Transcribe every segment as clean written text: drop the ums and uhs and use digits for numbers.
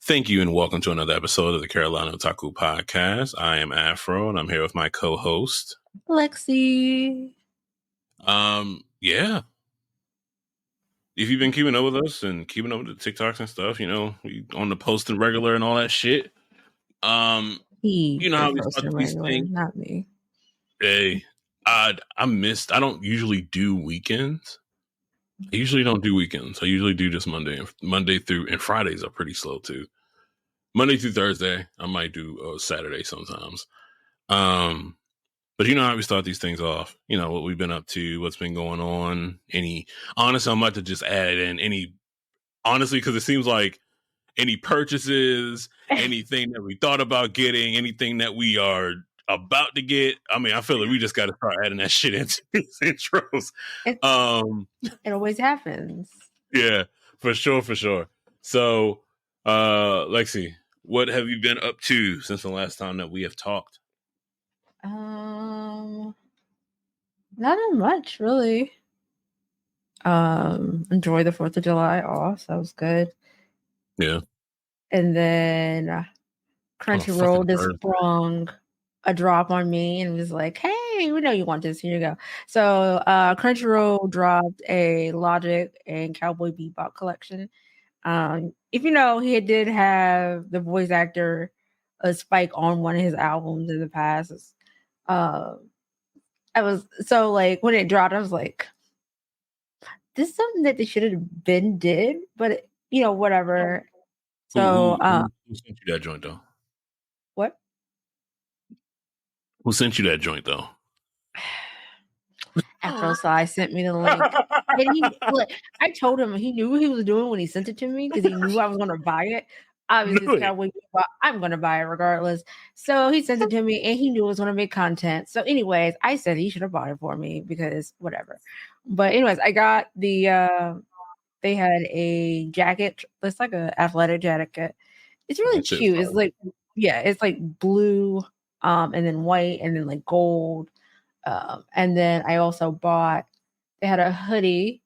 Thank you and welcome to another episode of the Carolina Otaku Podcast. I am Afro and I'm here with my co-host Lexi. Yeah. If you've been keeping up with us and keeping up with the TikToks and stuff, you know, we on the posting regular and all that shit. He You know how we posting start these regular, things. not me. Hey, I don't usually do weekends. I usually don't do weekends. I usually do just Monday through, and Fridays are pretty slow too. Monday through Thursday, I might do Saturday sometimes. But you know how we start these things off. You know, what we've been up to, what's been going on. Honestly, I'm about to just add in honestly, because it seems like any purchases, anything that we thought about getting, anything that we are about to get. I mean, I feel like we just got to start adding that shit into these intros. It always happens. Yeah, for sure. So, Lexi, what have you been up to since the last time that we have talked? Not much, really. Enjoy the 4th of July off. So that was good. Yeah. And then Crunchyroll just sprung a drop on me and was like, hey, we know you want this. Here you go. So Crunchyroll dropped a Logic and Cowboy Bebop collection. If you know, he did have the voice actor Spike on one of his albums in the past. I was so like when it dropped, I was like, this is something that they should have been did, but you know, whatever. So who sent you that joint though? What? Who sent you that joint though? Afro sent me the link. And I told him he knew what he was doing when he sent it to me because he knew I was going to buy it. Obviously, it's Cowboy Bebop. I'm going to buy it regardless. So he sent it to me, and he knew it was going to make content. So, anyways, I said he should have bought it for me because whatever. But anyways, I got the. They had a jacket. It's like an athletic jacket. It's really cute. It's like it's like blue, and then white, and then like gold. And then I also bought. They had a hoodie.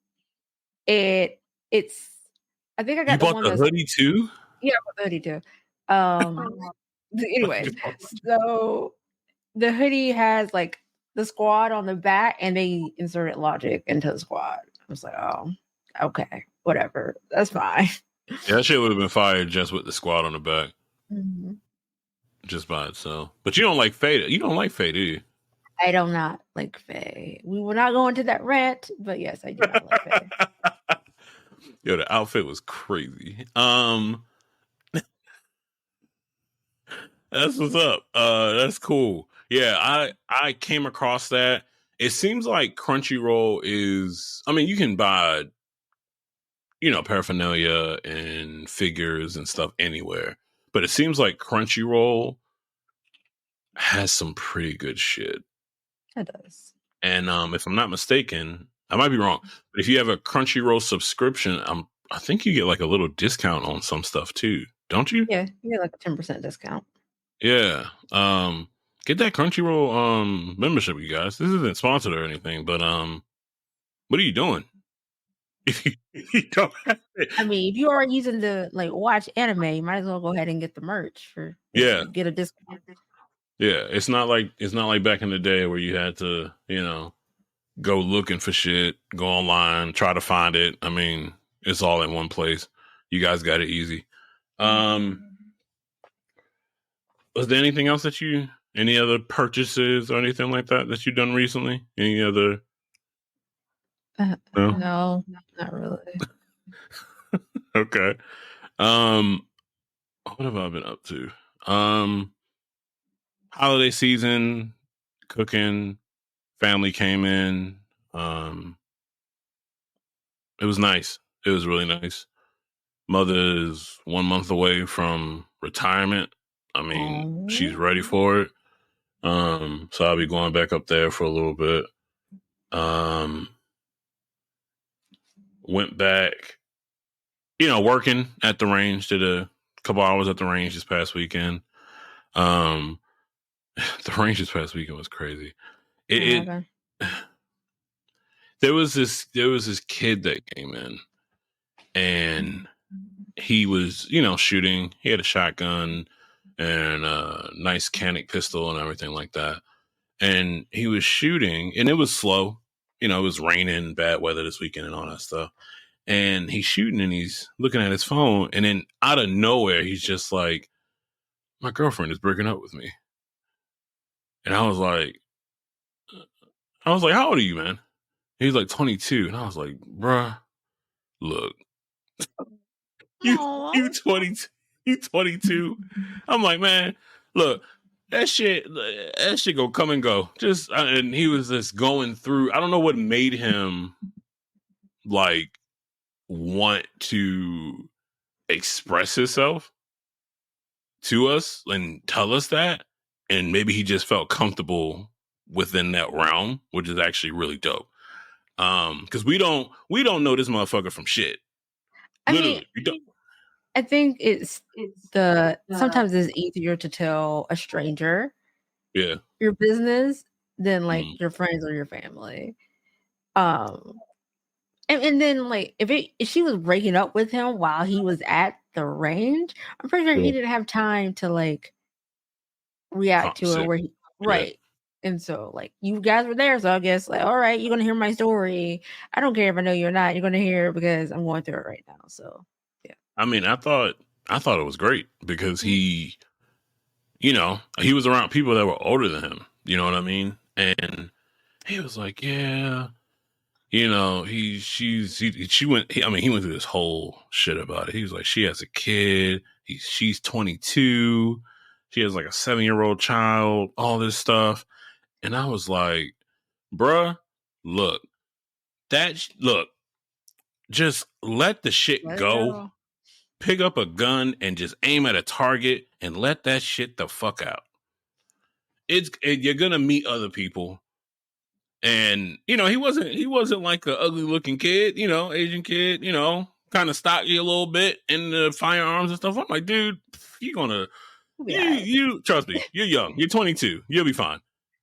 I think I got you bought the hoodie too. Yeah, I bought the hoodie too. Anyway, so the hoodie has like the squad on the back, and they inserted Logic into the squad. I was like, oh, okay, whatever, that's fine. Yeah, that shit would have been fired just with the squad on the back, mm-hmm. just by itself. But you don't like Faye. You don't like Faye, do you? I do not like Faye. We will not go into that rant, but yes, I do not like Faye. Yo, the outfit was crazy. That's what's up. That's cool. Yeah, I came across that. It seems like Crunchyroll is. I mean, you can buy, you know, paraphernalia and figures and stuff anywhere, but it seems like Crunchyroll has some pretty good shit. It does. And if I'm not mistaken, I might be wrong, but if you have a Crunchyroll subscription, I think you get like a little discount on some stuff too, don't you? Yeah, you get like a 10% discount. Yeah. Get that Crunchyroll membership, you guys. This isn't sponsored or anything, but what are you doing? If you don't have it. I mean, if you are using the like watch anime, you might as well go ahead and get the merch for get a discount. Yeah, it's not like back in the day where you had to, you know, go looking for shit, go online, try to find it. I mean, it's all in one place. You guys got it easy. Was there anything else any other purchases or anything like that you've done recently? Any other? No, not really. Okay. What have I been up to? Holiday season, cooking, family came in. It was nice. It was really nice. Mother is 1 month away from retirement. I mean, she's ready for it. So I'll be going back up there for a little bit. Went back, you know, working at the range, did a couple hours at the range this past weekend. The range this past weekend was crazy. There was this kid that came in, and he was, shooting. He had a shotgun and a nice canic pistol and everything like that. And he was shooting, and it was slow. It was raining, bad weather this weekend, and all that stuff. And he's shooting, and he's looking at his phone, and then out of nowhere, he's just like, "My girlfriend is breaking up with me." And I was like, "How old are you, man?" He's like 22, and I was like, "Bruh, look, you 22, you 22." I'm like, "Man, look, that shit gonna come and go." And he was just going through. I don't know what made him like want to express himself to us and tell us that, and maybe he just felt comfortable within that realm, which is actually really dope. Because we don't know this motherfucker from shit. Literally, we don't. I think it's sometimes it's easier to tell a stranger your business than like your friends or your family. And then like if she was breaking up with him while he was at the range, I'm pretty sure he didn't have time to like react to it where he right. And so like you guys were there, so I guess like, all right, you're gonna hear my story. I don't care if I know you or not, you're gonna hear it because I'm going through it right now. So yeah. I mean, I thought it was great because he was around people that were older than him. You know what I mean? And he was like, yeah, he went through this whole shit about it. He was like, she has a kid. She's 22. She has like a 7-year-old child, all this stuff. And I was like, bruh, look, just let the shit go. Pick up a gun and just aim at a target and let that shit the fuck out. You're gonna meet other people, and he wasn't like an ugly looking kid, Asian kid, kind of stocky a little bit in the firearms and stuff. I'm like, dude, you trust me, you're young, you're 22, you'll be fine.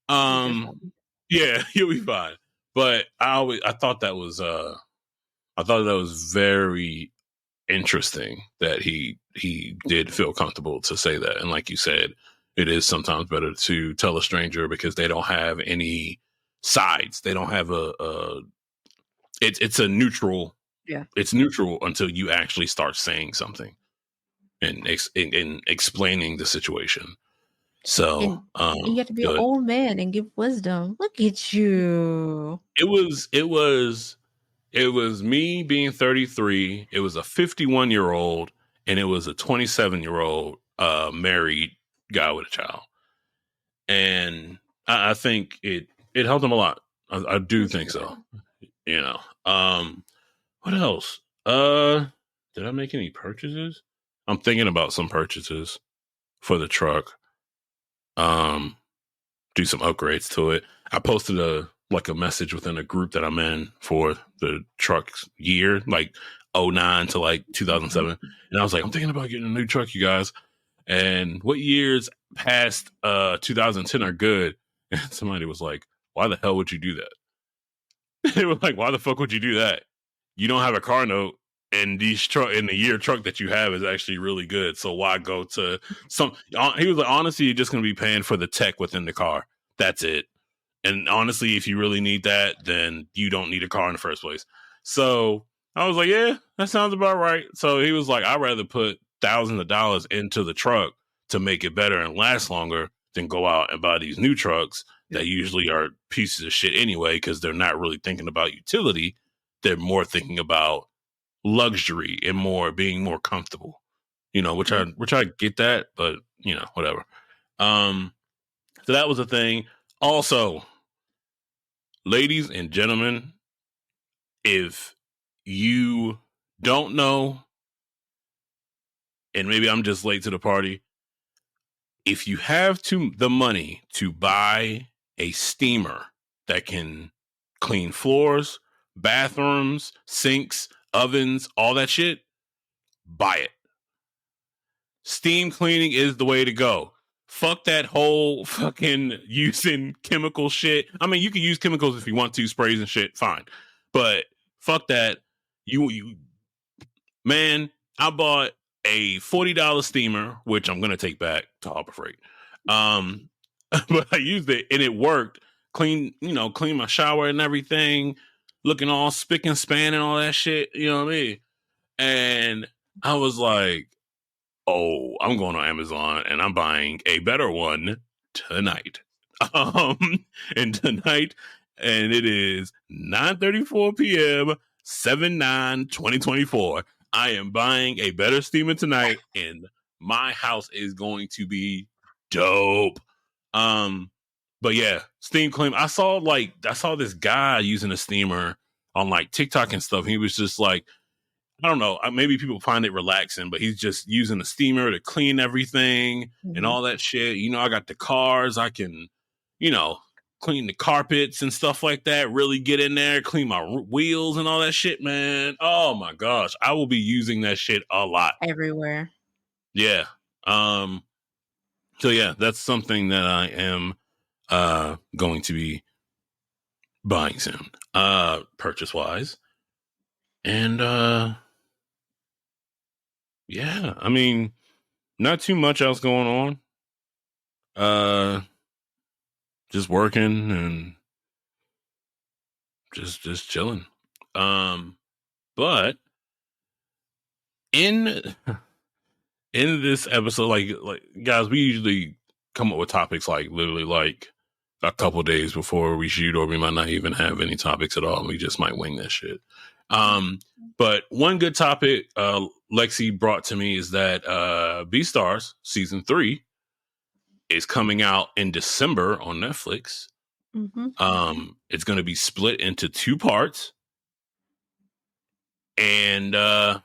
Yeah, you'll be fine. But I thought that was very interesting that he did feel comfortable to say that. And like you said, it is sometimes better to tell a stranger because they don't have any sides. They don't have it's a neutral. Yeah. It's neutral until you actually start saying something and explaining the situation. So and you have to be an old man and give wisdom. Look at you. It was me being 33. It was a 51-year-old, and it was a 27-year-old married guy with a child. And I think it helped him a lot. I do think so. What else? Did I make any purchases? I'm thinking about some purchases for the truck. Do some upgrades to it. I posted a message within a group that I'm in for the truck's year, like 09 to like 2007. And I was like, I'm thinking about getting a new truck, you guys. And what years past 2010 are good? And somebody was like, why the hell would you do that? They were like, why the fuck would you do that? You don't have a car note, and the year truck that you have is actually really good. So why go to some? He was like, honestly, you're just going to be paying for the tech within the car. That's it. And honestly, if you really need that, then you don't need a car in the first place. So I was like, yeah, that sounds about right. So he was like, I'd rather put thousands of dollars into the truck to make it better and last longer than go out and buy these new trucks that usually are pieces of shit anyway, because they're not really thinking about utility. They're more thinking about luxury and being more comfortable, which I get that, but whatever. So that was a thing. Also, ladies and gentlemen, if you don't know, and maybe I'm just late to the party, if you have the money to buy a steamer that can clean floors, bathrooms, sinks, ovens, all that shit, buy it. Steam cleaning is the way to go. Fuck that whole fucking using chemical shit. I mean, you can use chemicals if you want to, sprays and shit, fine. But fuck that. Man, I bought a $40 steamer, which I'm gonna take back to Harbor Freight. But I used it and it worked. Clean my shower and everything, looking all spick and span and all that shit. You know what I mean? And I was like, oh, I'm going on Amazon and I'm buying a better one tonight. And tonight, and it is 9:34 p.m. 7/9/2024. I am buying a better steamer tonight, and my house is going to be dope. But yeah, steam clean. I saw this guy using a steamer on like TikTok and stuff. He was just like, I don't know, maybe people find it relaxing, but he's just using a steamer to clean everything and all that shit. You know, I got the cars. I can, clean the carpets and stuff like that. Really get in there, clean my wheels and all that shit, man. Oh my gosh. I will be using that shit a lot. Everywhere. Yeah. So yeah, that's something that I am going to be buying soon, purchase wise. And yeah, I mean, not too much else going on. Just working and just chilling. But in this episode, like guys, we usually come up with topics like literally like a couple days before we shoot, or we might not even have any topics at all. We just might wing that shit. But one good topic Lexi brought to me is that Beastars season 3 is coming out in December on Netflix. It's going to be split into 2 parts, and I'm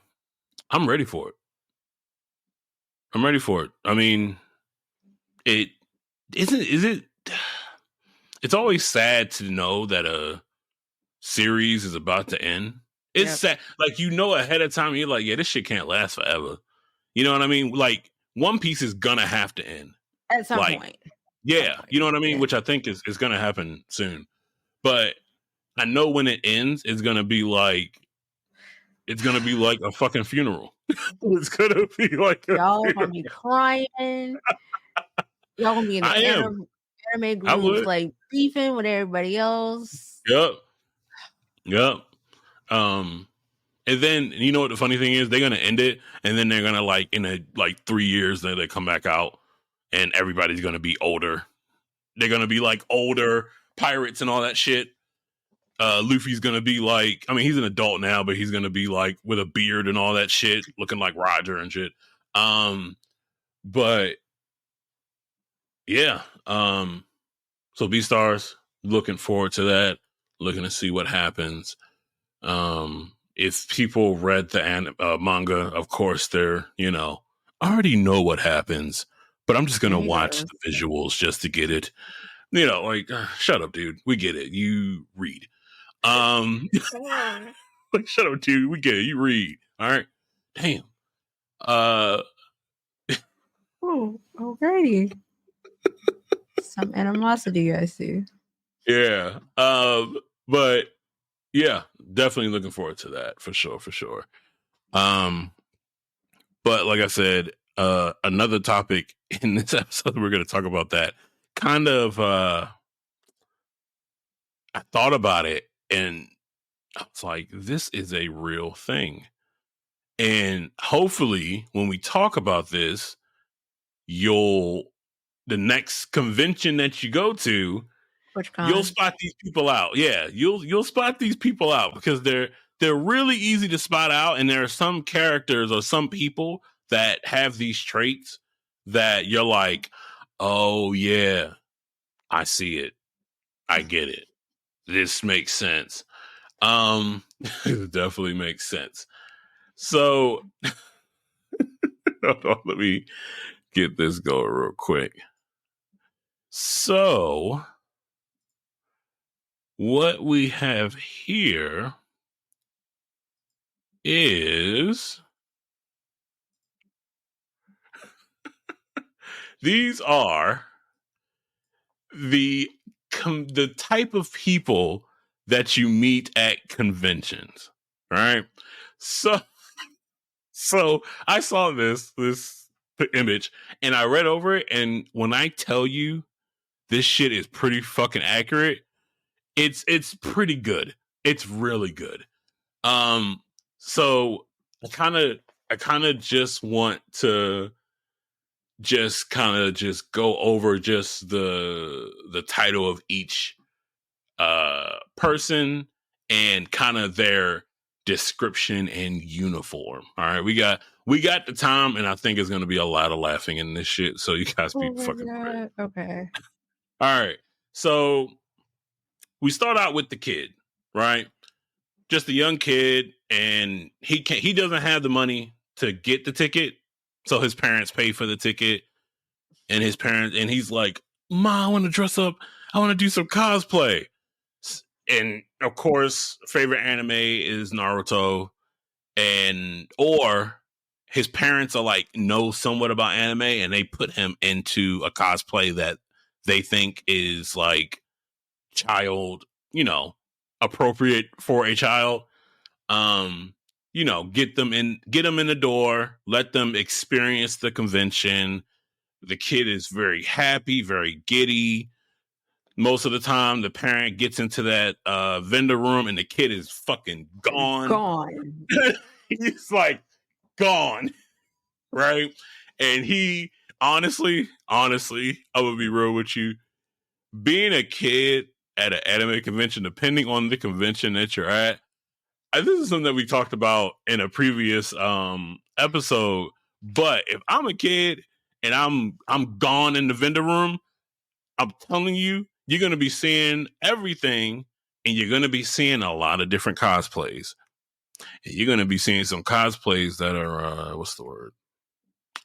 ready for it. I mean, is it? It's always sad to know that a series is about to end. It's sad, like ahead of time. You're like, yeah, this shit can't last forever. You know what I mean? Like, One Piece is gonna have to end at some point. Yeah, you know what I mean? Yeah. Which I think is gonna happen soon. But I know when it ends, it's gonna be like a fucking funeral. It's gonna be like y'all gonna be crying. Y'all gonna be in the anime groups, like beefing with everybody else. Yep. And then you know what the funny thing is? They're gonna end it, and then they're gonna in 3 years, then they come back out, and everybody's gonna be older. They're gonna be like older pirates and all that shit. Luffy's gonna be like, I mean, he's an adult now, but he's gonna be like with a beard and all that shit, looking like Roger and shit. But yeah, so Beastars, looking forward to that. Looking to see what happens. If people read the manga, of course they're, I already know what happens, but I'm just gonna watch the visuals just to get it. Shut up, dude. We get it. You read. Shut up, dude. We get it. You read. All right. Damn. Oh, alrighty. Some animosity, I see. Yeah. But yeah, definitely looking forward to that for sure. But like I said, another topic in this episode, we're going to talk about that. Kind of, I thought about it and I was like, this is a real thing. And hopefully when we talk about this, the next convention that you go to, you'll spot these people out. Yeah, you'll spot these people out because they're really easy to spot out, and there are some characters or some people that have these traits that you're like, oh yeah, I see it, I get it, this makes sense. It definitely makes sense. So hold on, let me get this going real quick. So what we have here is these are the type of people that you meet at conventions, right? So So I saw this image and I read over it, and when I tell you this shit is pretty fucking accurate, it's pretty good. It's really good. So I kind of just want to just go over just the title of each person and kind of their description and uniform. All right, we got the time, and I think it's gonna be a lot of laughing in this shit. So you guys be fucking prepared. Okay. All right, so we start out with the kid, right? Just a young kid, and he doesn't have the money to get the ticket, so his parents pay for the ticket, and he's like, "Ma, I want to dress up. I want to do some cosplay." And of course, favorite anime is Naruto, or his parents are like know somewhat about anime, and they put him into a cosplay that they think is like child, appropriate for a child. Get them in the door, let them experience the convention. The kid is very happy, very giddy. Most of the time, the parent gets into that vendor room and the kid is fucking gone. He's like gone, right? And he honestly, I'm gonna be real with you. Being a kid at an anime convention, depending on the convention that you're at, this is something that we talked about in a previous episode. But if I'm a kid and I'm gone in the vendor room, I'm telling you, you're going to be seeing everything, and you're going to be seeing a lot of different cosplays. And you're going to be seeing some cosplays that are, what's the word?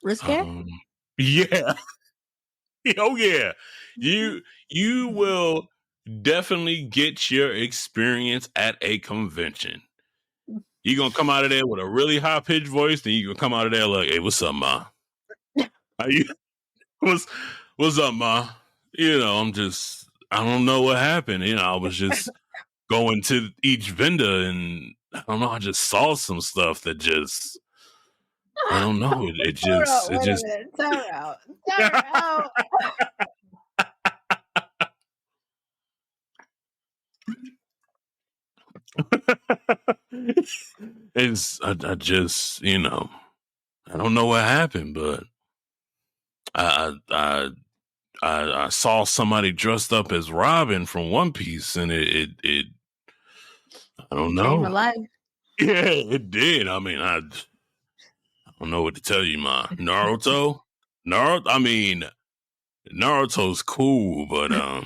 Risque? Yeah. Oh, yeah. You will definitely get your experience at a convention. You're going to come out of there with a really high-pitched voice, then you're going to come out of there like, "Hey, what's up, ma? How you? What's up, ma? I don't know what happened. I was just going to each vendor, and I don't know. I just saw some stuff that just, I don't know. It just, Wait a minute. Time out. I just, I don't know what happened, but I saw somebody dressed up as Robin from One Piece, and it I don't know. Changed my life. Yeah, it did. I mean, I don't know what to tell you, ma. Naruto. I mean, Naruto's cool, but I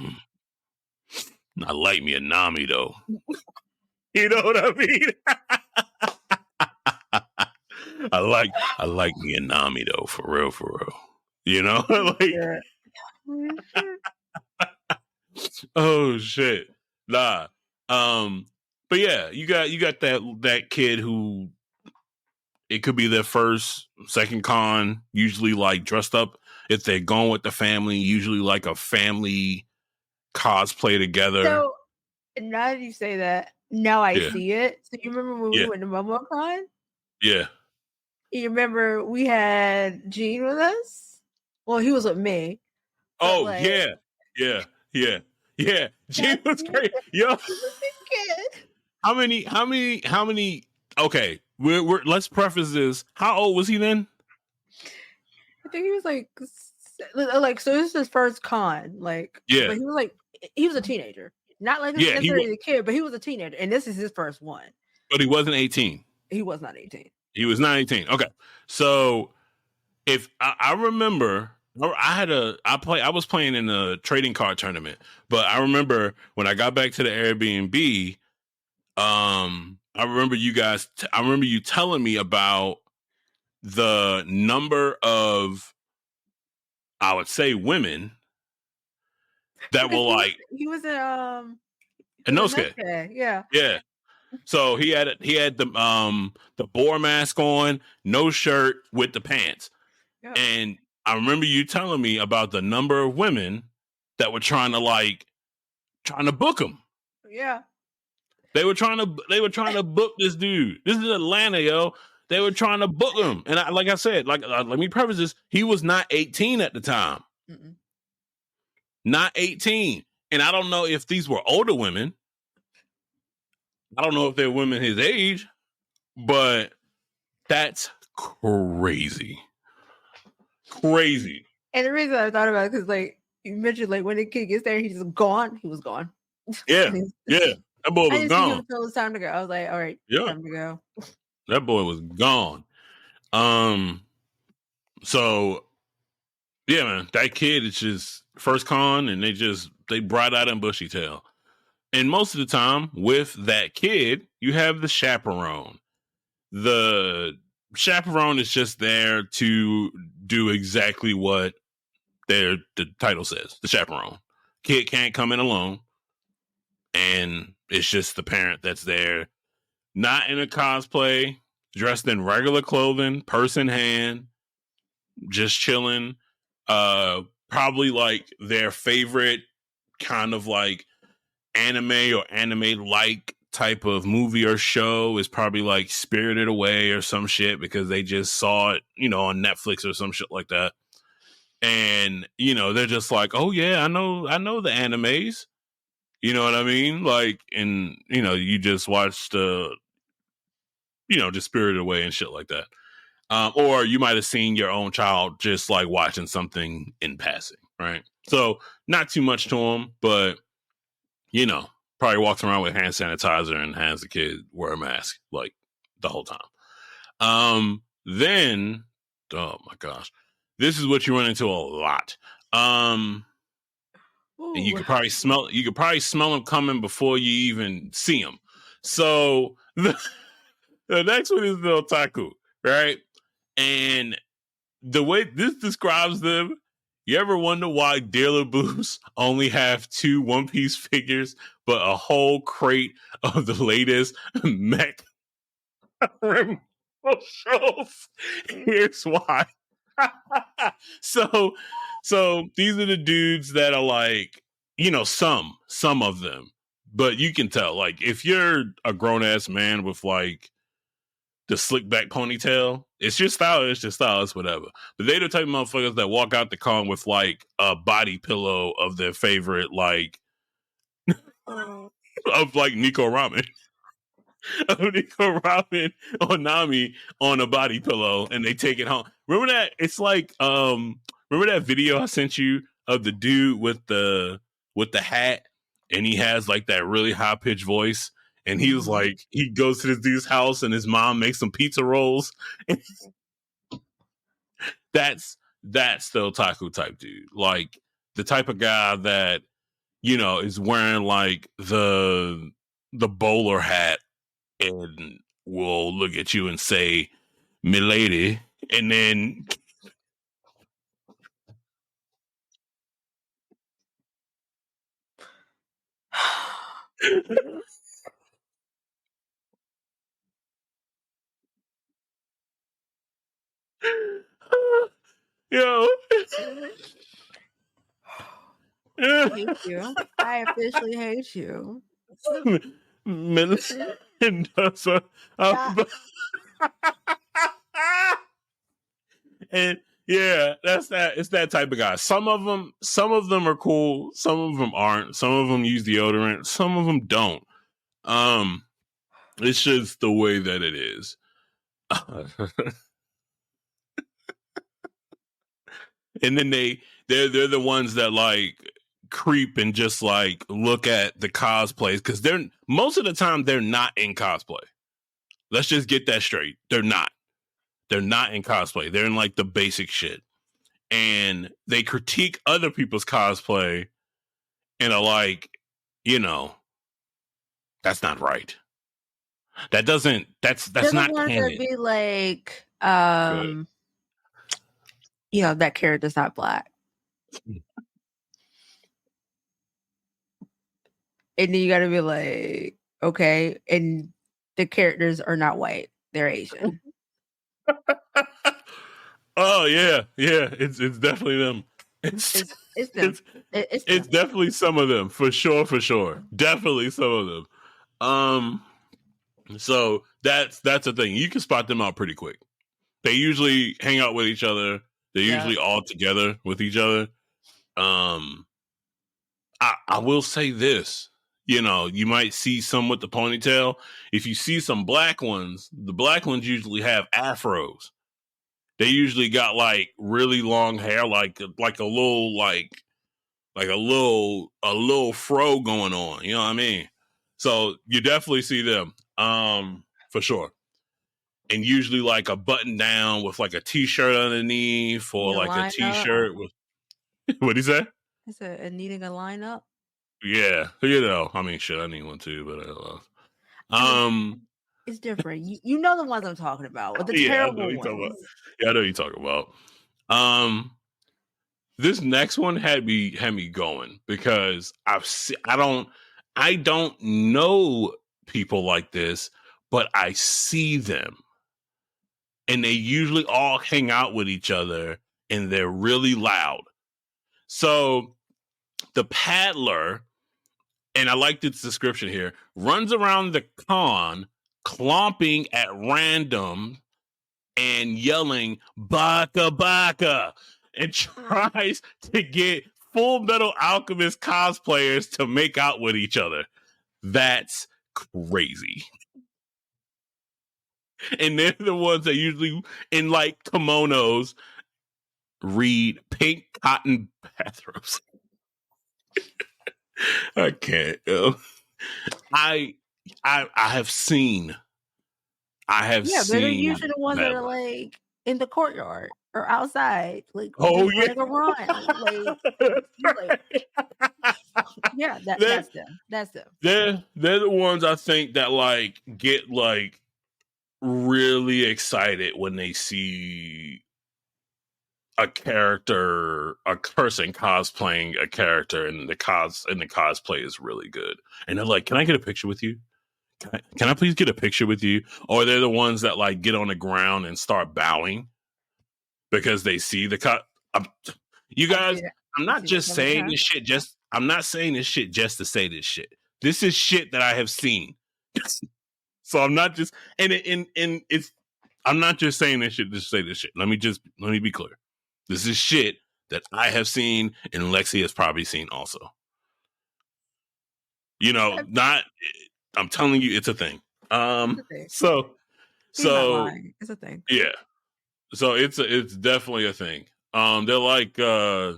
like me a Nami though. You know what I mean? I like me a Nami though, for real. Oh shit. Nah. But yeah, you got that kid who it could be their first, second con, usually like dressed up. If they're going with the family, usually like a family cosplay together. So now that you say that, now I see it. So you remember when we went to MomoCon? Yeah. You remember we had Gene with us? Well, he was with me. Oh, like, yeah. Gene was great. Yo. How many? Okay, let's preface this. How old was he then? I think he was like, so this is his first con. Like, yeah, but he was a teenager, not like necessarily a kid, but he was a teenager, and this is his first one. But he wasn't 18. He was not 18. He was not 18. Okay, so if I remember, I was playing in a trading card tournament, but I remember when I got back to the Airbnb, I remember I remember you telling me about the number of, I would say, women that were like, he was Inosuke. Yeah. So he had the boar mask on, no shirt with the pants. Yeah. And I remember you telling me about the number of women that were trying to book him. Yeah. They were trying to book this dude. This is Atlanta, yo. They were trying to book him, and like I said, let me preface this: he was not 18 at the time. Mm-mm. Not 18, and I don't know if these were older women. I don't know if they're women his age, but that's crazy. Crazy. And the reason I thought about it because, like, you mentioned, like, when the kid gets there, he's just gone. He was gone. Yeah, yeah. That boy was gone. Until it was time to go. I was like, all right, time to go. That boy was gone. So, yeah, man, that kid is just first con, and they bright out and bushy tail. And most of the time, with that kid, you have the chaperone. The chaperone is just there to do exactly what the title says. The chaperone. Kid can't come in alone, and it's just the parent that's there, not in a cosplay, dressed in regular clothing, purse in hand, just chilling. Probably like their favorite kind of like anime or anime-like type of movie or show is probably like Spirited Away or some shit because they just saw it, on Netflix or some shit like that. And, they're just like, oh yeah, I know the animes. You know what I mean? Like, and, you just watched, just Spirited Away and shit like that. Or you might have seen your own child just like watching something in passing, right? So not too much to him, but, probably walks around with hand sanitizer and has the kid wear a mask like the whole time. Then, oh my gosh, this is what you run into a lot. And you could probably smell them coming before you even see them. So the next one is the otaku, right? And the way this describes them, you ever wonder why Dealer Booths only have 2 One Piece figures, but a whole crate of the latest mech shows? Here's why. So these are the dudes that are like, some of them, but you can tell, like, if you're a grown ass man with like the slick back ponytail, it's your style, it's whatever. But they the type of motherfuckers that walk out the con with like a body pillow of their favorite, like, of like Nico Ramen. Of Nico Ramen or Nami on a body pillow, and they take it home. Remember that? It's like, remember that video I sent you of the dude with the hat, and he has like that really high pitched voice, and he was like, he goes to this dude's house, and his mom makes some pizza rolls. That's the otaku type dude, like the type of guy that is wearing like the bowler hat and will look at you and say, "Milady," and then yo, I hate you. I officially hate you. And yeah, that's that. It's that type of guy. Some of them are cool. Some of them aren't. Some of them use deodorant. Some of them don't. It's just the way that it is. And then they're the ones that like creep and just like look at the cosplays because most of the time they're not in cosplay. Let's just get that straight. They're not in cosplay. They're in like the basic shit, and they critique other people's cosplay and are like, that's not right. That's not canon. Be like, that character's not black. And then you gotta be like, okay, and the characters are not white; they're Asian. Oh yeah, it's definitely them. It's them. It's definitely some of them for sure. Definitely some of them. So That's the thing. You can spot them out pretty quick. They usually hang out with each other. They're usually all together with each other. I will say this. You know, you might see some with the ponytail. If you see some black ones, the black ones usually have afros. They usually got like really long hair, like a little a little fro going on. You know what I mean? So you definitely see them, for sure. And usually like a button down with like a t-shirt underneath, or like a t-shirt with what do you say? I said needing a lineup. Yeah, you know, I mean, shit, I need one too, but it's different. You know the ones I'm talking about, with the terrible ones. Yeah, I know you talking about. This next one had me going because I don't know people like this, but I see them, and they usually all hang out with each other, and they're really loud. So the paddler, and I like this description here, runs around the con, clomping at random and yelling "Baka Baka," and tries to get Full Metal Alchemist cosplayers to make out with each other. That's crazy. And they're the ones that usually, in like kimonos, read pink cotton bathrobes. I can't. I have seen. Yeah, but they're usually the ones that are like in the courtyard or outside, like running around. Yeah, that's them. That's them. They're the ones I think that like get like really excited when they see a person cosplaying a character, and the cosplay is really good, and they're like, "Can I get a picture with you? Can I please get a picture with you?" Or they're the ones that like get on the ground and start bowing because they see the you guys, I'm not just saying this shit I'm not saying this shit just to say this shit. This is shit that I have seen. So I'm not just I'm not just saying this shit to say this shit. Let me be clear. This is shit that I have seen, and Lexi has probably seen also. You know, I'm telling you, it's a thing. So it's a thing. Yeah. So it's definitely a thing. They're like I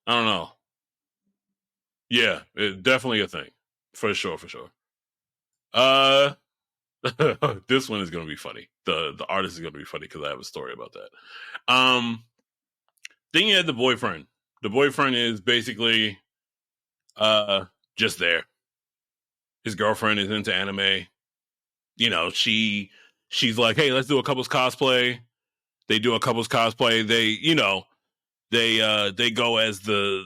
don't know. Yeah, it's definitely a thing. For sure. This one is gonna be funny. The artist is gonna be funny because I have a story about that. Then you had the boyfriend. The boyfriend is basically just there. His girlfriend is into anime. You know, she's like, "Hey, let's do a couples cosplay." They do a couples cosplay. They go as the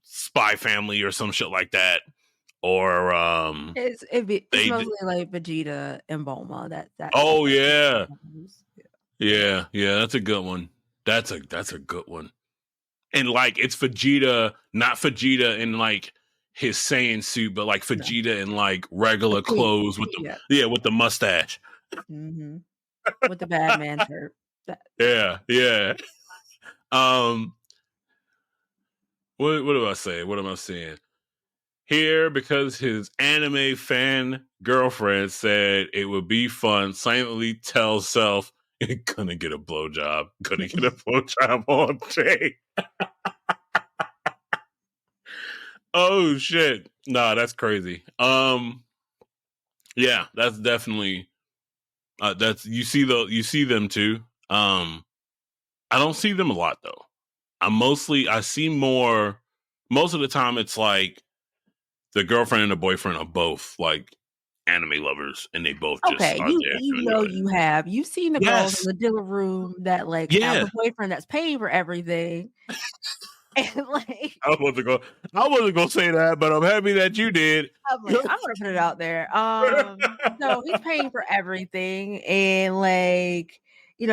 spy family or some shit like that. Or it's mostly like Vegeta and Bulma. That oh yeah. That's a good one. That's a good one. And like it's Vegeta, not Vegeta in like his Saiyan suit, but like Vegeta in like regular clothes with the mustache. Mm-hmm. With the bad man shirt. Yeah. What do I say? What am I saying? Here, because his anime fan girlfriend said it would be fun, silently tell self, gonna get a blowjob. Gonna get a blowjob all day. Oh shit. Nah, that's crazy. Yeah, that's definitely you see them too. I don't see them a lot though. I see more most of the time it's like the girlfriend and the boyfriend are both like anime lovers, and they both just are there. You've seen the girls in the dealer room that like have the boyfriend that's paying for everything. And like I wasn't gonna say that, but I'm happy that you did. I'm gonna put it out there. No, he's paying for everything, and like he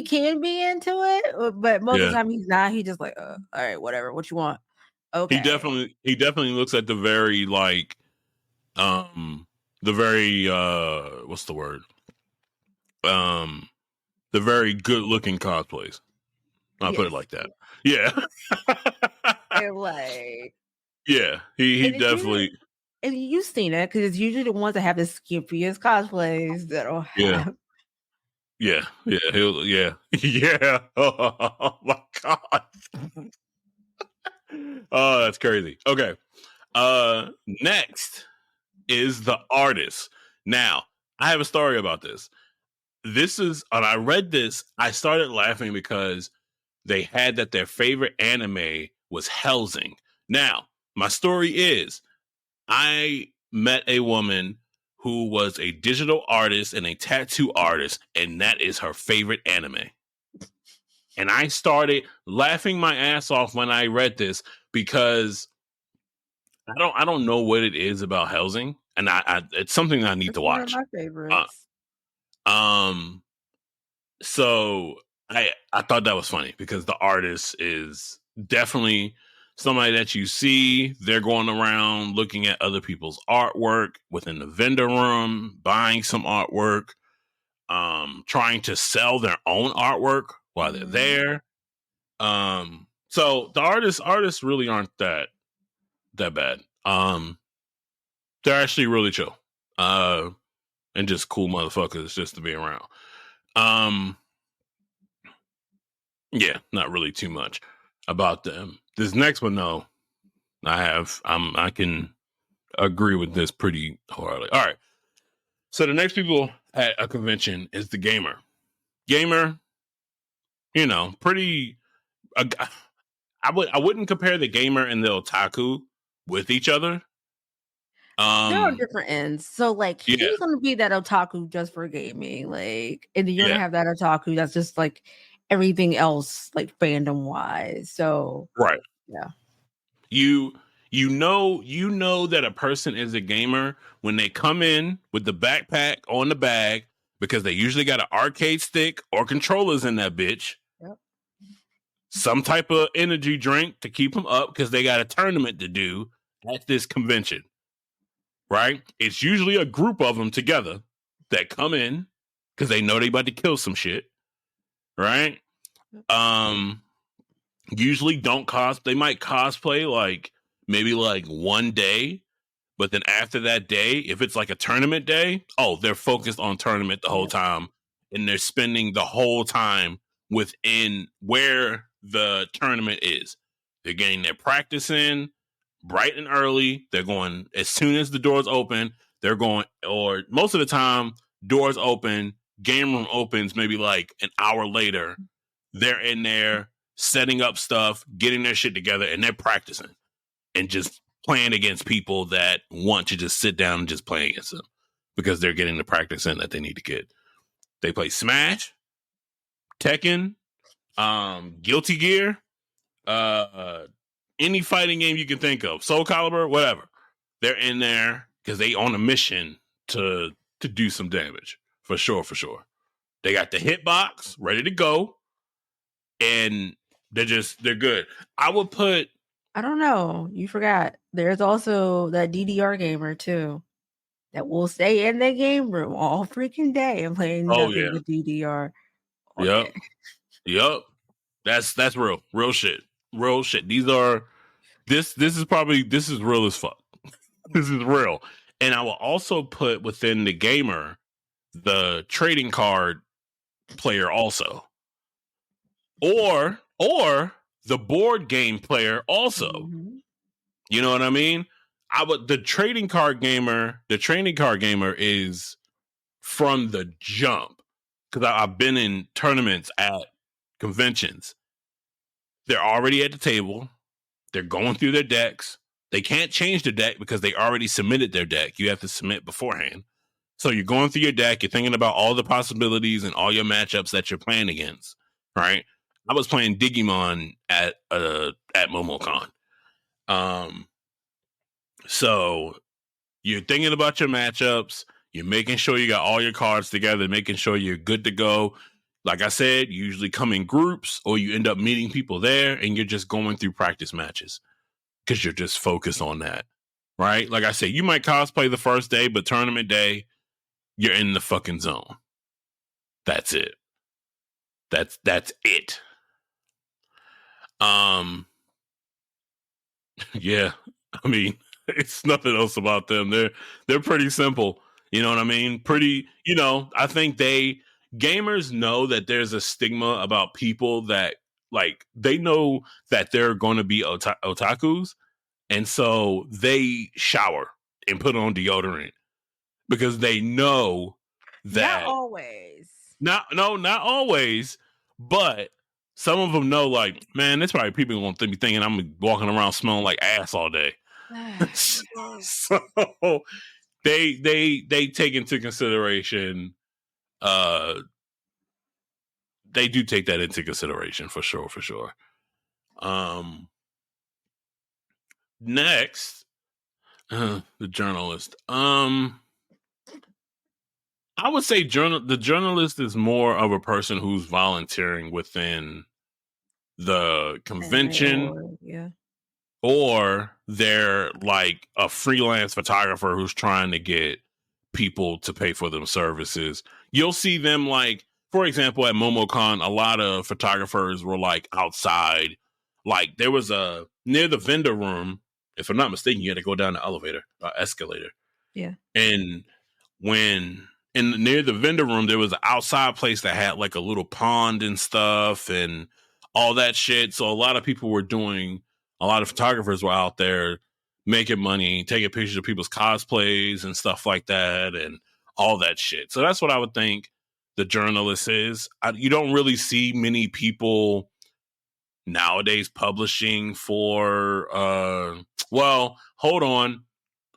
can be into it, but most of the time he's not. He just like, all right, whatever. What you want? Okay. He definitely looks at the very like The very what's the word? The very good looking cosplays. I'll put it like that. Yeah. And like, Yeah. He and it's definitely. usually, and you've seen it because it's usually the ones that have the skimpiest cosplays that'll Yeah. have. Yeah. Yeah. He'll. Yeah. Yeah. Oh my god. Oh, that's crazy. Okay. Next is the artist. Now, I have a story about this. This is, and I read this, I started laughing because they had that their favorite anime was Helsing. Now, my story is I met a woman who was a digital artist and a tattoo artist, and that is her favorite anime. And I started laughing my ass off when I read this because I don't know what it is about Helsing, and I it's something I need It's to one of watch. my Uh, favorites. um, so I thought that was funny because the artist is definitely somebody that you see. They're going around looking at other people's artwork within the vendor room, buying some artwork, trying to sell their own artwork while they're there. So the artists really aren't that bad. They're actually really chill. And just cool motherfuckers just to be around. Yeah, not really too much about them. This next one, though, I can agree with this pretty wholeheartedly. All right. So the next people at a convention is the gamer. Gamer, pretty. Uh, I wouldn't compare the gamer and the otaku with each other. They're on different ends. So like Yeah, he's gonna be that otaku just for gaming, like, and then you're yeah, gonna have that otaku that's just like everything else, like fandom wise. So right. yeah. You know that a person is a gamer when they come in with the backpack on the bag because they usually got an arcade stick or controllers in that bitch. Yep. Some type of energy drink to keep them up because they got a tournament to do at this convention. Right? It's usually a group of them together that come in because they know they about to kill some shit. Right? Um, Usually don't they might cosplay like maybe like one day, but then after that day, if it's like a tournament day, oh, they're focused on tournament the whole Yep. time, and they're spending the whole time within where the tournament is. They're getting their practice in bright and early. They're going as soon as the doors open. They're going, or most of the time, doors open, game room opens maybe like an hour later. They're in there setting up stuff, getting their shit together, and they're practicing and just playing against people that want to just sit down and just play against them because they're getting the practice in that they need to get. They play Smash, Tekken, Guilty Gear, any fighting game you can think of, Soul Calibur, whatever. They're in there because they on a mission to do some damage for sure. They got the hitbox ready to go, and they're good. I would put. I don't know. You forgot. There's also that DDR gamer too that will stay in the game room all freaking day and playing Oh nothing yeah. but DDR all Yep. day. Yep. That's real shit. Real shit. This is real as fuck. This is real. And I will also put within the gamer the trading card player also. Or the board game player also. Mm-hmm. You know what I mean? The trading card gamer is from the jump. Because I've been in tournaments at conventions. They're already at the table. They're going through their decks. They can't change the deck because they already submitted their deck. You have to submit beforehand. So you're going through your deck. You're thinking about all the possibilities and all your matchups that you're playing against. Right? I was playing Digimon at MomoCon. So you're thinking about your matchups. You're making sure you got all your cards together, making sure you're good to go. Like I said, you usually come in groups or you end up meeting people there and you're just going through practice matches because you're just focused on that. right? Like I said, you might cosplay the first day, but tournament day, you're in the fucking zone. That's it. That's it. Yeah. I mean, it's nothing else about them. They're pretty simple. You know what I mean? Pretty, I think gamers know that there's a stigma about people that like they know that they're going to be otakus, and so they shower and put on deodorant because they know that not always. not always, but some of them know, like, man, there's probably people going to be thinking I'm walking around smelling like ass all day. So they take into consideration. They do take that into consideration for sure. Next, the journalist. I would say the journalist is more of a person who's volunteering within the convention, or they're like a freelance photographer who's trying to get people to pay for them services. You'll see them, like, for example, at MomoCon, a lot of photographers were like outside. Like there was near the vendor room, if I'm not mistaken, you had to go down the escalator. Yeah. And near the vendor room, there was an outside place that had like a little pond and stuff and all that shit. So a lot of photographers were out there making money, taking pictures of people's cosplays and stuff like that and all that shit. So that's what I would think the journalist is. You don't really see many people nowadays publishing for, hold on,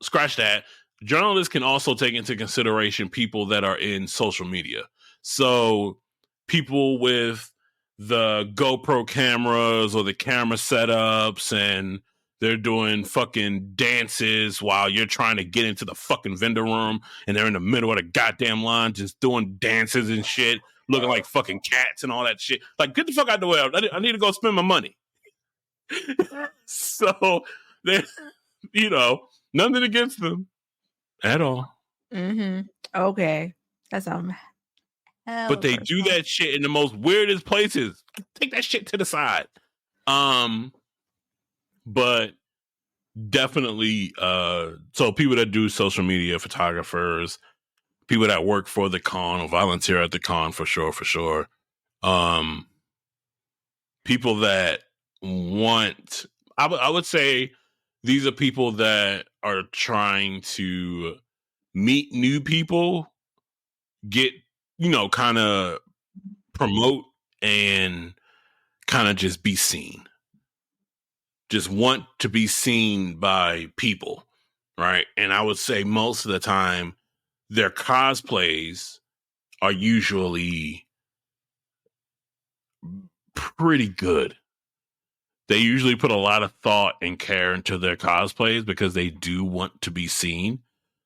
scratch that. Journalists can also take into consideration people that are in social media. So people with the GoPro cameras or the camera setups, and they're doing fucking dances while you're trying to get into the fucking vendor room, and they're in the middle of the goddamn line just doing dances and shit, looking like fucking cats and all that shit. Like, get the fuck out of the way. I need to go spend my money. So, they, nothing against them at all. Okay. That's but they do that shit in the most weirdest places. Take that shit to the side. But definitely, so people that do social media, photographers, people that work for the con or volunteer at the con, for sure. People that want, I would say these are people that are trying to meet new people, get, kind of promote and kind of just be seen. Just want to be seen by people, right? And I would say most of the time, their cosplays are usually pretty good. They usually put a lot of thought and care into their cosplays because they do want to be seen.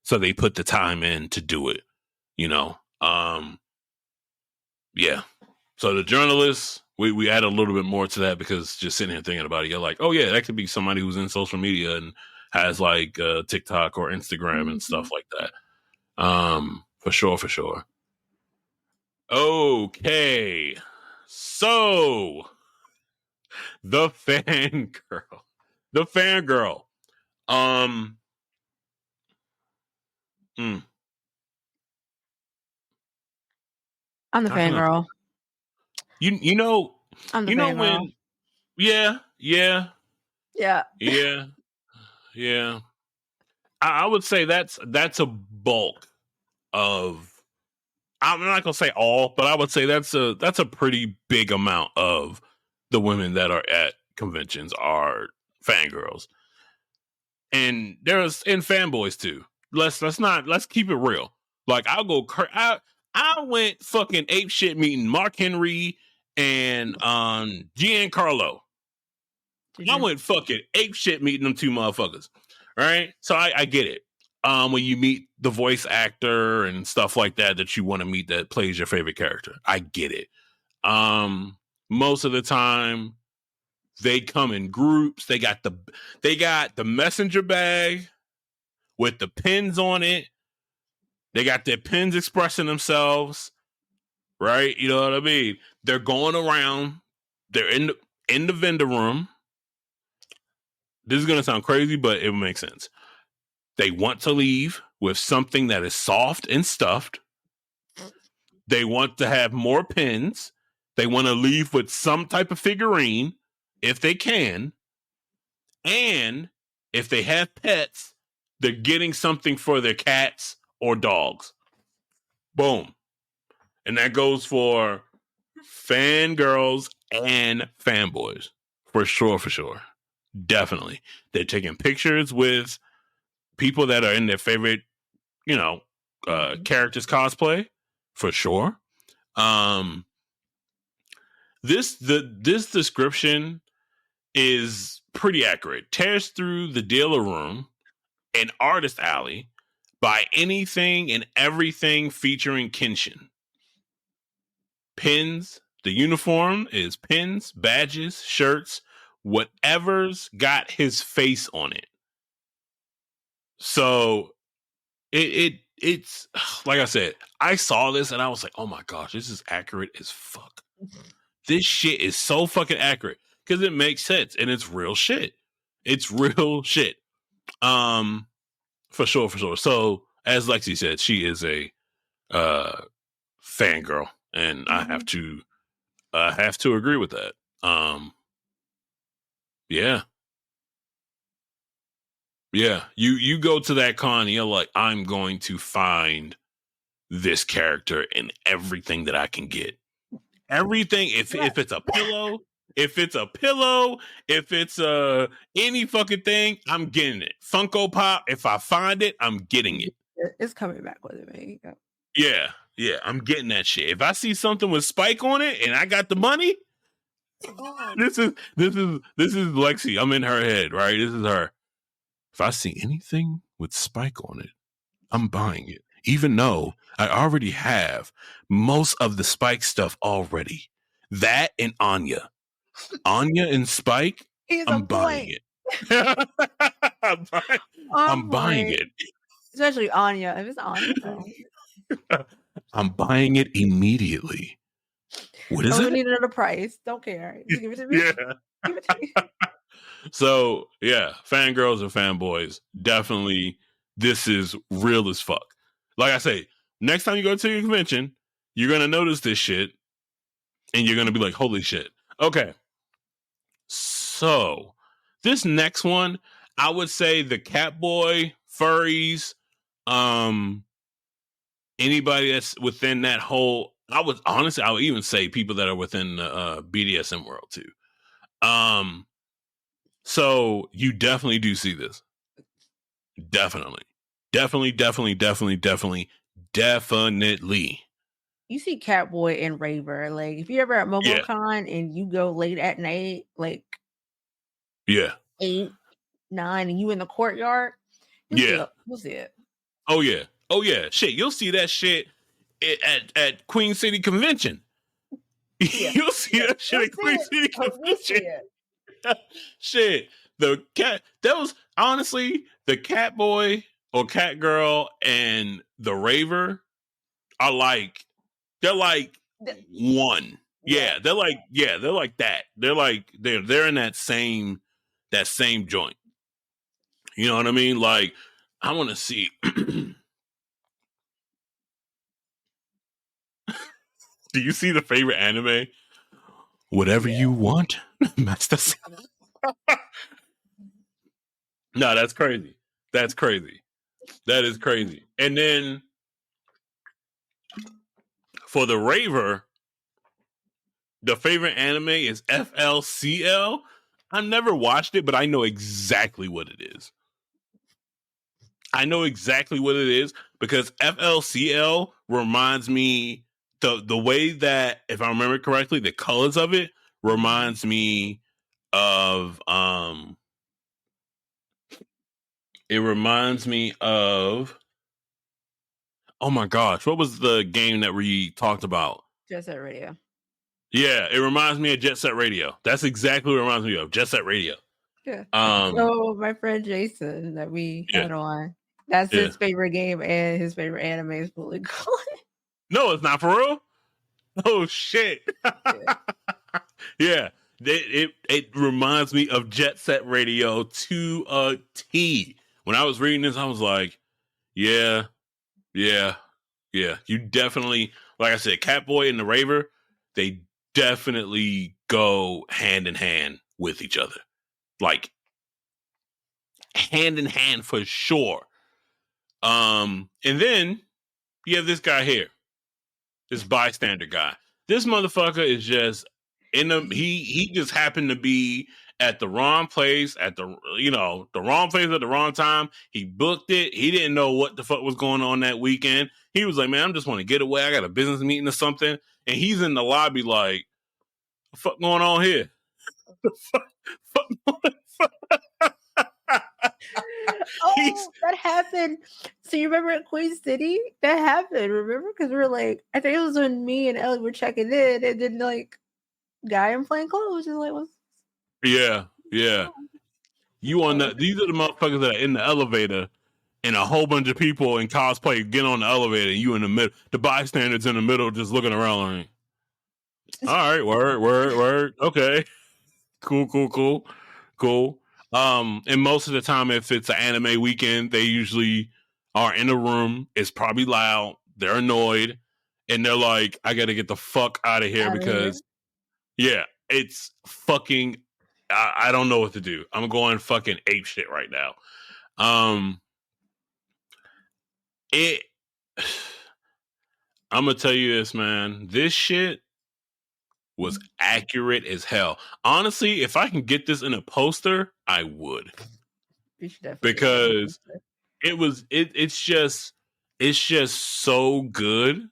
So they put the time in to do it, yeah. So the journalists, we add a little bit more to that because just sitting here thinking about it, you're like, oh yeah, that could be somebody who's in social media and has like TikTok or Instagram and stuff like that. For sure. Okay. So the fangirl. I'm the fangirl. You know, I'm the fangirl. when, yeah. I would say that's a bulk of, I'm not gonna say all, but I would say that's a pretty big amount of the women that are at conventions are fangirls, and there's fanboys too. Let's keep it real. Like I'll go, I went fucking ape shit meeting Mark Henry and Giancarlo. I went fucking ape shit meeting them two motherfuckers. Right? So I get it. When you meet the voice actor and stuff like that you want to meet that plays your favorite character. I get it. Most of the time they come in groups. They got the messenger bag with the pins on it. They got their pins expressing themselves, right? You know what I mean? They're going around. They're in the vendor room. This is gonna sound crazy, but it makes sense. They want to leave with something that is soft and stuffed. They want to have more pins. They want to leave with some type of figurine if they can. And if they have pets, they're getting something for their cats or dogs. Boom. And that goes for fangirls and fanboys. For sure. Definitely. They're taking pictures with people that are in their favorite, characters cosplay. For sure. This description is pretty accurate. Tears through the dealer room and artist alley, buy anything and everything featuring Kenshin. Pins. The uniform is pins, badges, shirts, whatever's got his face on it. So it's like I said, I saw this and I was like, oh my gosh, this is accurate as fuck. This shit is so fucking accurate because it makes sense and it's real shit. It's real shit. For sure. So as Lexi said, she is a fangirl, and I have to agree with that. Yeah. You go to that con and you're like, I'm going to find this character in everything that I can get. Everything. If it's a pillow, if it's any fucking thing, I'm getting it. Funko Pop, if I find it, I'm getting it. It's coming back with me. Yeah, I'm getting that shit. If I see something with Spike on it and I got the money, this is Lexi. I'm in her head, right? This is her. If I see anything with Spike on it, I'm buying it. Even though I already have most of the Spike stuff already. That and Anya. Anya and Spike, I'm buying it. I'm buying it. Especially Anya. If it's Anya. I'm buying it immediately. What is it? I don't need another price. Don't care. Just give it to me. Yeah. Give it to me. So, yeah, fangirls and fanboys, definitely, this is real as fuck. Like I say, next time you go to your convention, you're going to notice this shit, and you're going to be like, holy shit. Okay. So, this next one, I would say the Catboy, furries, anybody that's within that whole, I would even say people that are within the BDSM world too. So you definitely do see this. Definitely. You see Catboy and Raver. Like if you're ever at MomoCon and you go late at night, like 8, 9, and you in the courtyard, you'll see it. Oh yeah. Shit, you'll see that shit at Queen City Convention. Yeah. You'll see that shit at Queen City Convention. Shit, the cat. That was honestly the Catboy or Catgirl and the Raver are like one. Yeah, they're like that. They're in that same joint. You know what I mean? Like I want to see. Do you see the favorite anime? Whatever you want, Master. No, that's crazy. That is crazy. And then for the Raver, the favorite anime is FLCL. I've never watched it, but I know exactly what it is. Because FLCL reminds me the way that, if I remember correctly, the colors of it reminds me of oh my gosh, what was the game that we talked about? Jet Set Radio. Yeah, it reminds me of Jet Set Radio. That's exactly what it reminds me of. Jet Set Radio. Yeah. So my friend Jason that we had on, That's his favorite game, and his favorite anime is Bullet Girl. No, it's not for real. Oh shit! Yeah, it reminds me of Jet Set Radio to a T. When I was reading this, I was like, yeah. You definitely, like I said, Catboy and the Raver, they definitely go hand in hand with each other, like hand in hand for sure. And then you have this guy here. This bystander guy. This motherfucker is just he just happened to be at the wrong place at the wrong place at the wrong time. He booked it. He didn't know what the fuck was going on that weekend. He was like, man, I just want to get away. I got a business meeting or something. And he's in the lobby like, what the fuck going on here? That happened. So you remember at Queen City? That happened, remember? Because we were like, I think it was when me and Ellie were checking in, and then like guy in plain clothes was just like, what's Yeah. You on the these are the motherfuckers that are in the elevator and a whole bunch of people in cosplay get on the elevator and you in the middle, the bystanders in the middle just looking around like, all right, word. Okay. Cool. And most of the time, if it's an anime weekend, they usually are in a room. It's probably loud. They're annoyed, and they're like, "I got to get the fuck out of here because, yeah, it's fucking. I don't know what to do. I'm going fucking ape shit right now. I'm gonna tell you this, man. This shit was accurate as hell. Honestly, if I can get this in a poster, I would. Because it's just so good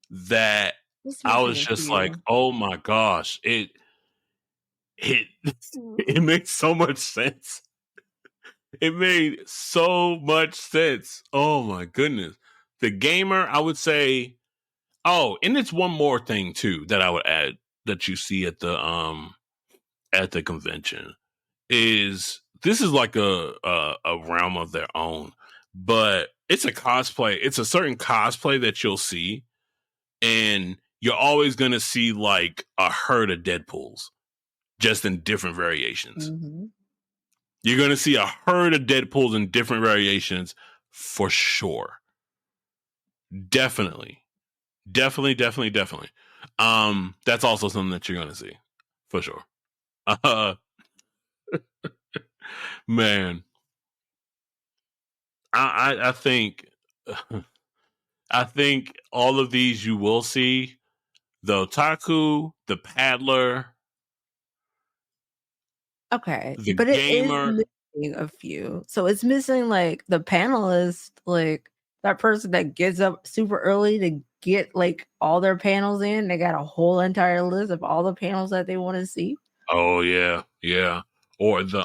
that I was just like, oh my gosh, it makes so much sense. It made so much sense. Oh my goodness. The gamer, I would say, and it's one more thing too that I would add that you see at the convention is this is like a realm of their own, but it's a cosplay. It's a certain cosplay that you'll see, and you're always going to see like a herd of Deadpools, just in different variations. Mm-hmm. You're going to see a herd of Deadpools in different variations for sure. Definitely. That's also something that you're going to see for sure. Man, I think all of these you will see. The otaku, the paddler. Okay, but gamer. It is missing a few. So it's missing like the panelist, like that person that gets up super early to get like all their panels in. They got a whole entire list of all the panels that they want to see. Oh yeah. Or the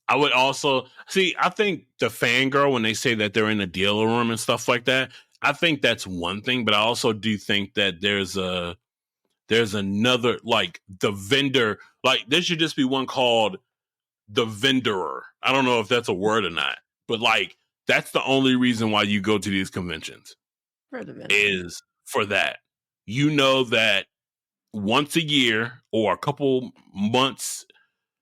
I would also see. I think the fangirl when they say that they're in the dealer room and stuff like that. I think that's one thing, but I also do think that there's another, like the vendor. Like there should just be one called the vendorer. I don't know if that's a word or not, but like that's the only reason why you go to these conventions is for that. You know that once a year or a couple months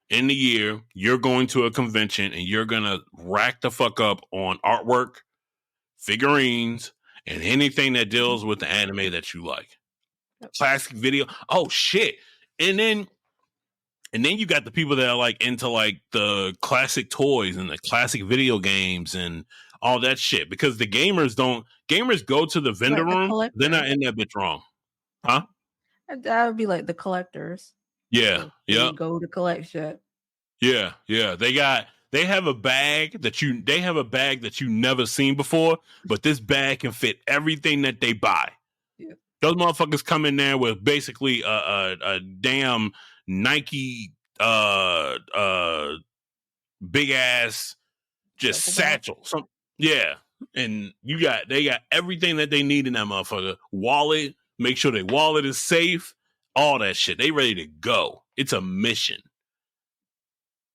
in the year, you're going to a convention and you're going to rack the fuck up on artwork, figurines, and anything that deals with the anime that you like. Classic video. Oh shit. And then you got the people that are like into like the classic toys and the classic video games and all that shit, because the gamers go to the vendor room. They're not in that bitch wrong. Huh? That would be like the collectors. Yeah. Yeah. Go to collect shit. Yeah. They have a bag that you never seen before, but this bag can fit everything that they buy. Yeah. Those motherfuckers come in there with basically a damn Nike big ass just satchel. And they got everything that they need in that motherfucker. Wallet, make sure their wallet is safe, all that shit. They ready to go. It's a mission.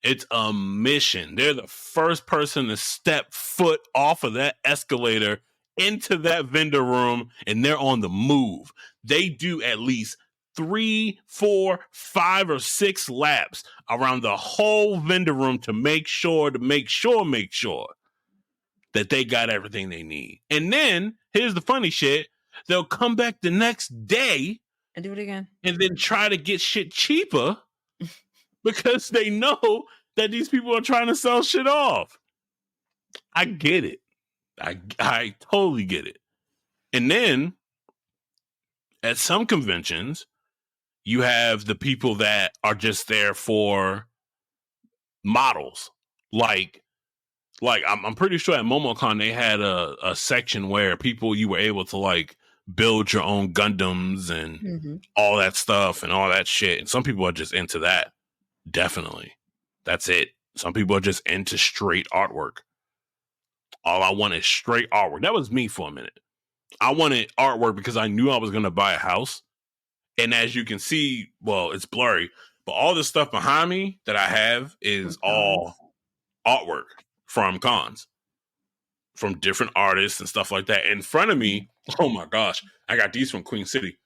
It's a mission. They're the first person to step foot off of that escalator into that vendor room, and they're on the move. They do at least 3, 4, 5, or 6 laps around the whole vendor room to make sure that they got everything they need. And then, here's the funny shit, they'll come back the next day and do it again. And then try to get shit cheaper because they know that these people are trying to sell shit off. I get it. I totally get it. And then at some conventions, you have the people that are just there for models. Like I'm pretty sure at MomoCon they had a section where you were able to like build your own Gundams and all that stuff and all that shit. And some people are just into that. Definitely. That's it. Some people are just into straight artwork. All I want is straight artwork. That was me for a minute. I wanted artwork because I knew I was going to buy a house. And as you can see, well, it's blurry, but all this stuff behind me that I have is all artwork from cons, from different artists and stuff like that. In front of me, oh my gosh, I got these from Queen City.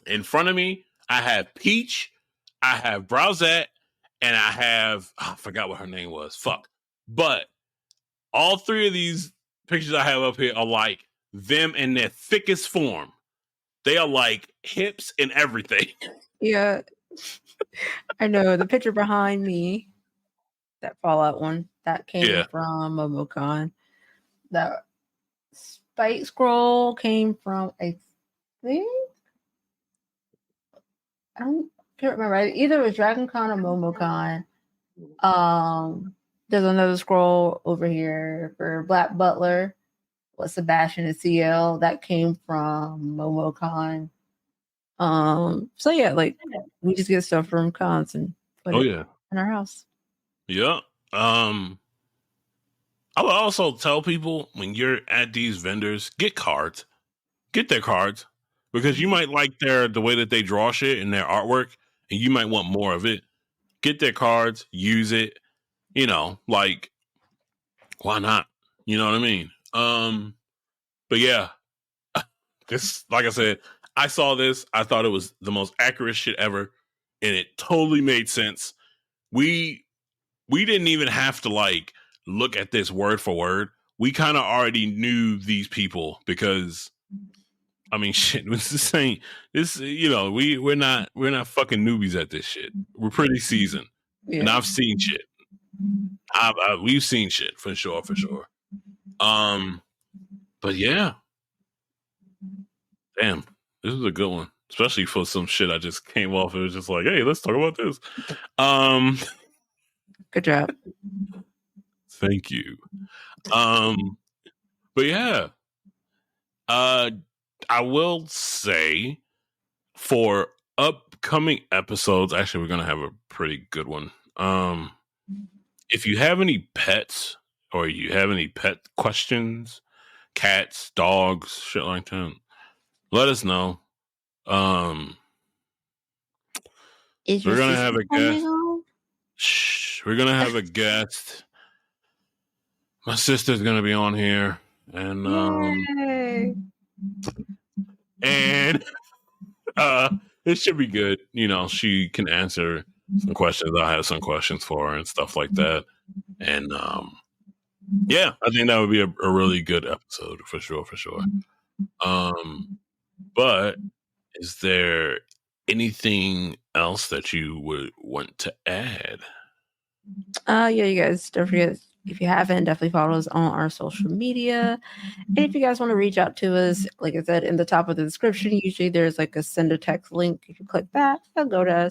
In front of me, I have Peach, I have Browsette, and I have, I forgot what her name was. Fuck. But all 3 of these pictures I have up here are like them in their thickest form. They are like hips and everything. Yeah. I know. The picture behind me, that Fallout one, that came from MomoCon. That Spike Scroll came from, I think, I can't remember. Either it was Dragon Con or MomoCon. There's another scroll over here for Black Butler with Sebastian and CL that came from MomoCon. So yeah, like we just get stuff from cons and put it in our house. Yeah. I would also tell people when you're at these vendors, get cards. Get their cards. Because you might like the way that they draw shit in their artwork, and you might want more of it. Get their cards, use it. You know, like, why not? You know what I mean? But yeah, this, like I said, I saw this. I thought it was the most accurate shit ever, and it totally made sense. We didn't even have to like look at this word for word. We kind of already knew these people because, I mean, shit. This ain't this. You know, we're not fucking newbies at this shit. We're pretty seasoned, and I've seen shit. We've seen shit for sure. But yeah, damn, this was a good one, especially for some shit I just came off. It was just like, hey, let's talk about this. Good job. Thank you. But yeah, I will say for upcoming episodes, actually, we're gonna have a pretty good one. If you have any pets or you have any pet questions, cats, dogs, shit like that, let us know. We're gonna have a guest. We're gonna have a guest. My sister's gonna be on here, and it should be good. You know, she can answer some questions. I have some questions for her and stuff like that. And yeah, I think that would be a really good episode for sure. But is there anything else that you would want to add? Yeah, you guys don't forget, if you haven't, definitely follow us on our social media. And if you guys want to reach out to us, like I said, in the top of the description, usually there's like a send a text link. If you click that, it'll go to us.